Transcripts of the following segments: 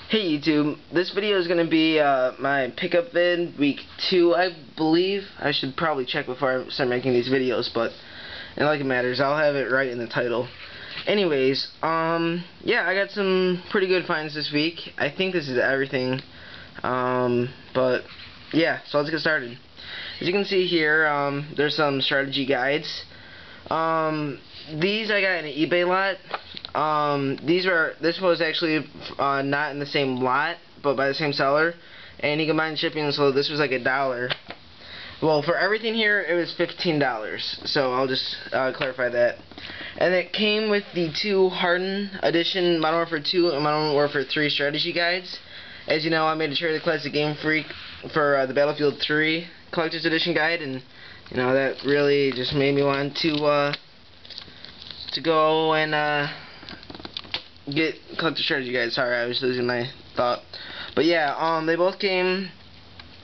Hey YouTube, this video is going to be my pickup vid, week 2 I believe. I should probably check before I start making these videos, but like it matters, I'll have it right in the title. Anyways, yeah, I got some pretty good finds this week. I think this is everything, but yeah, so let's get started. As you can see here, there's some strategy guides. These I got in an eBay lot. This was actually not in the same lot, but by the same seller, and he combined shipping, so this was like $1. Well, for everything here, it was $15. So I'll just clarify that. And it came with the 2 Hardened Edition Modern Warfare 2 and Modern Warfare 3 strategy guides. As you know, I made a trade with Classic Game Freak for the Battlefield 3 Collector's Edition guide, and you know that really just made me want to go and get collector strategy guides. Sorry, I was losing my thought. But yeah, they both came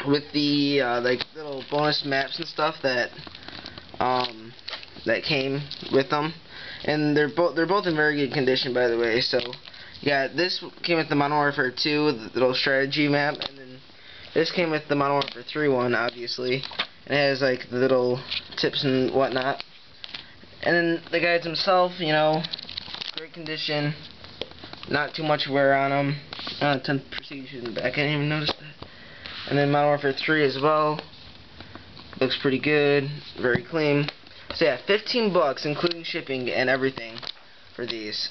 with the like little bonus maps and stuff that that came with them, and they're both in very good condition, by the way. So yeah, this came with the Modern Warfare 2, the little strategy map, and then this came with the Modern Warfare 3 one, obviously. And it has like the little tips and whatnot. And then the guides themselves, you know, great condition, not too much wear on them. 10th Prestige in the back, I didn't even notice that. And then Modern Warfare 3 as well, looks pretty good, very clean. So yeah, $15 including shipping and everything for these.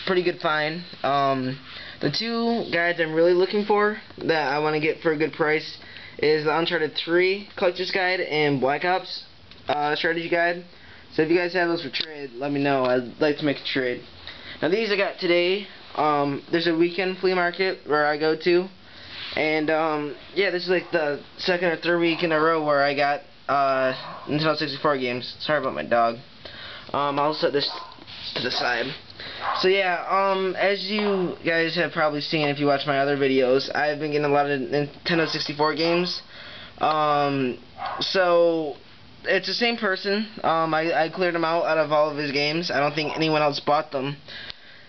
Pretty good find. The 2 guides I'm really looking for that I want to get for a good price is the Uncharted 3 Collector's Guide and Black Ops Strategy Guide. So if you guys have those for trade, let me know. I'd like to make a trade. Now these I got today. There's a weekend flea market where I go to, and yeah, this is like the 2nd or 3rd week in a row where I got Nintendo 64 games. Sorry about my dog. I'll set this to the side. So yeah, as you guys have probably seen if you watch my other videos, I've been getting a lot of Nintendo 64 games. So it's the same person. I cleared him out of all of his games. I don't think anyone else bought them.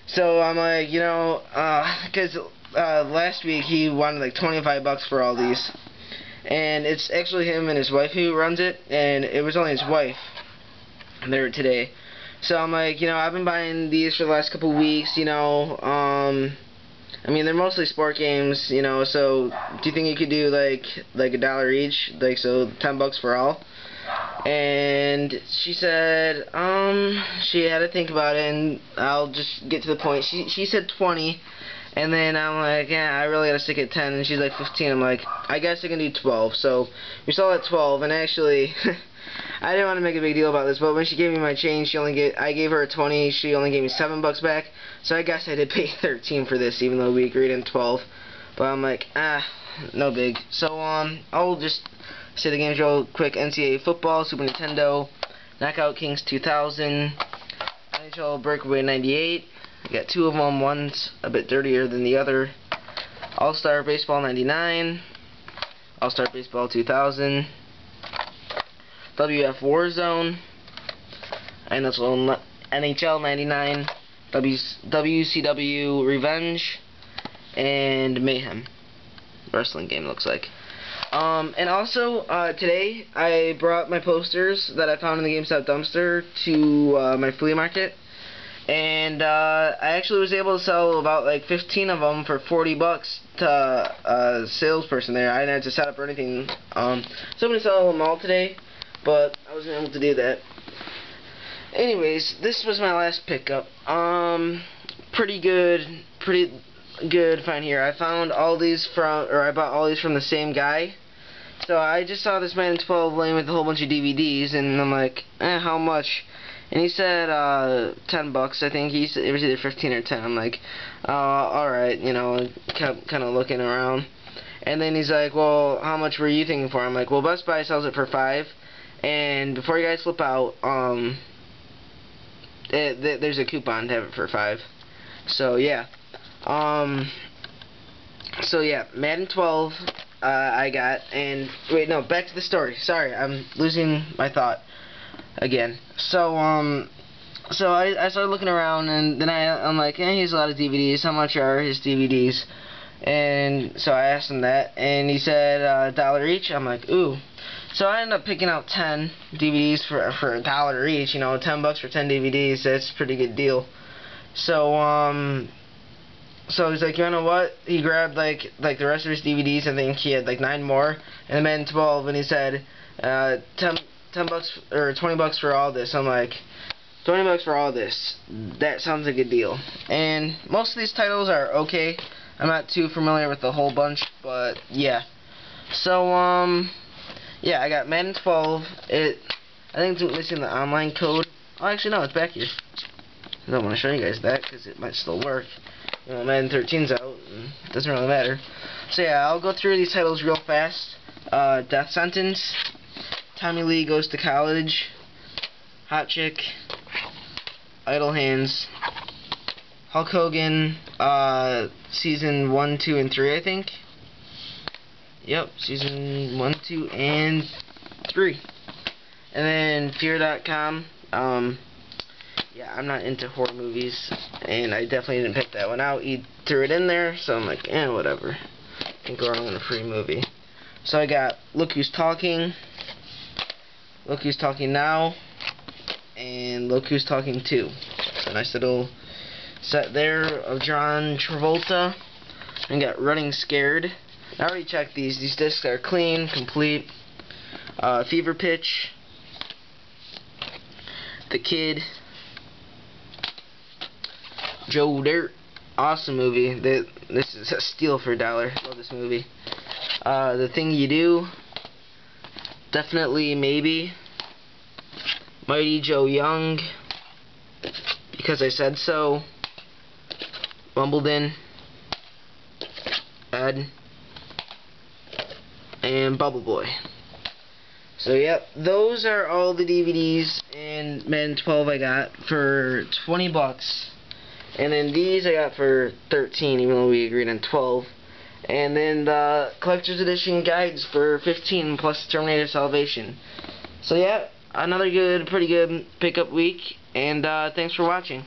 So I'm like, you know, because last week he wanted like $25 for all these, and it's actually him and his wife who runs it, and it was only his wife there today. So I'm like, you know, I've been buying these for the last couple weeks, you know. I mean, they're mostly sport games, you know. So do you think you could do like $1 each, like so $10 for all? And she said, she had to think about it, and I'll just get to the point. She said 20, and then I'm like, yeah, I really gotta stick at 10, and she's like 15. I'm like, I guess I can do 12. So we saw at 12, and actually, I didn't want to make a big deal about this, but when she gave me my change, I gave her a 20. She only gave me $7 back. So I guess I did pay 13 for this, even though we agreed on 12. But I'm like, no big. So I'll just say the games real quick. NCAA Football, Super Nintendo, Knockout Kings 2000, NHL Breakaway 98. I got 2 of them. One's a bit dirtier than the other. All-Star Baseball 99, All-Star Baseball 2000, WF Warzone, NHL 99, WCW Revenge, and Mayhem. Wrestling game, looks like. And also, today, I brought my posters that I found in the GameStop dumpster to my flea market. And I actually was able to sell about like 15 of them for $40 to a salesperson there. I didn't have to set up or anything. So I'm going to sell them all today, but I wasn't able to do that. Anyways, this was my last pickup. Pretty good find here. I found all these I bought all these from the same guy. So I just saw this man in 12 laying with a whole bunch of DVDs, and I'm like, how much? And he said $10. I think it was either 15 or 10. I'm like, alright, you know, kept kind of looking around. And then he's like, well, how much were you thinking for? I'm like, well, Best Buy sells it for $5. And before you guys flip out, there's a coupon to have it for $5. So yeah. So yeah, Madden 12 I got, and wait, no, back to the story. Sorry, I'm losing my thought again. So I started looking around, and then I'm like, he has a lot of DVDs. How much are his DVDs? And so I asked him that, and he said $1 each. I'm like, ooh. So I ended up picking out 10 DVDs for $1 each. You know, $10 for 10 DVDs. That's a pretty good deal. So so he's like, you know what? He grabbed like the rest of his DVDs. I think he had like 9 more, and then 12. And he said, $10 or $20 for all this. I'm like, $20 for all this. That sounds like a deal. And most of these titles are okay. I'm not too familiar with the whole bunch, but yeah. So yeah, I got Madden 12. I think it's missing the online code. Oh, actually no, it's back here. I don't want to show you guys that because it might still work. You know, Madden 13's out, and it doesn't really matter. So yeah, I'll go through these titles real fast. Death Sentence, Tommy Lee Goes to College, Hot Chick, Idle Hands, Hulk Hogan, Season 1, 2, and 3, I think. Yep, Season 1, 2, and 3. And then Fear.com. Yeah, I'm not into horror movies, and I definitely didn't pick that one out. He threw it in there, so I'm like, whatever. Can't go wrong in a free movie. So I got Look Who's Talking, Look Who's Talking Now, and Look Who's Talking 2. So a nice little set there of John Travolta. And got Running Scared. I already checked these. These discs are clean, complete. Fever Pitch, The Kid, Joe Dirt. Awesome movie. This is a steal for $1. Love this movie. The Thing You Do. Definitely Maybe. Mighty Joe Young. Because I Said So. Wimbledon. Ed. And Bubble Boy. So yep, those are all the DVDs and Madden 12 I got for $20. And then these I got for 13, even though we agreed on 12. And then the collector's edition guides for 15 plus Terminator Salvation. So yeah, another pretty good pickup week, and thanks for watching.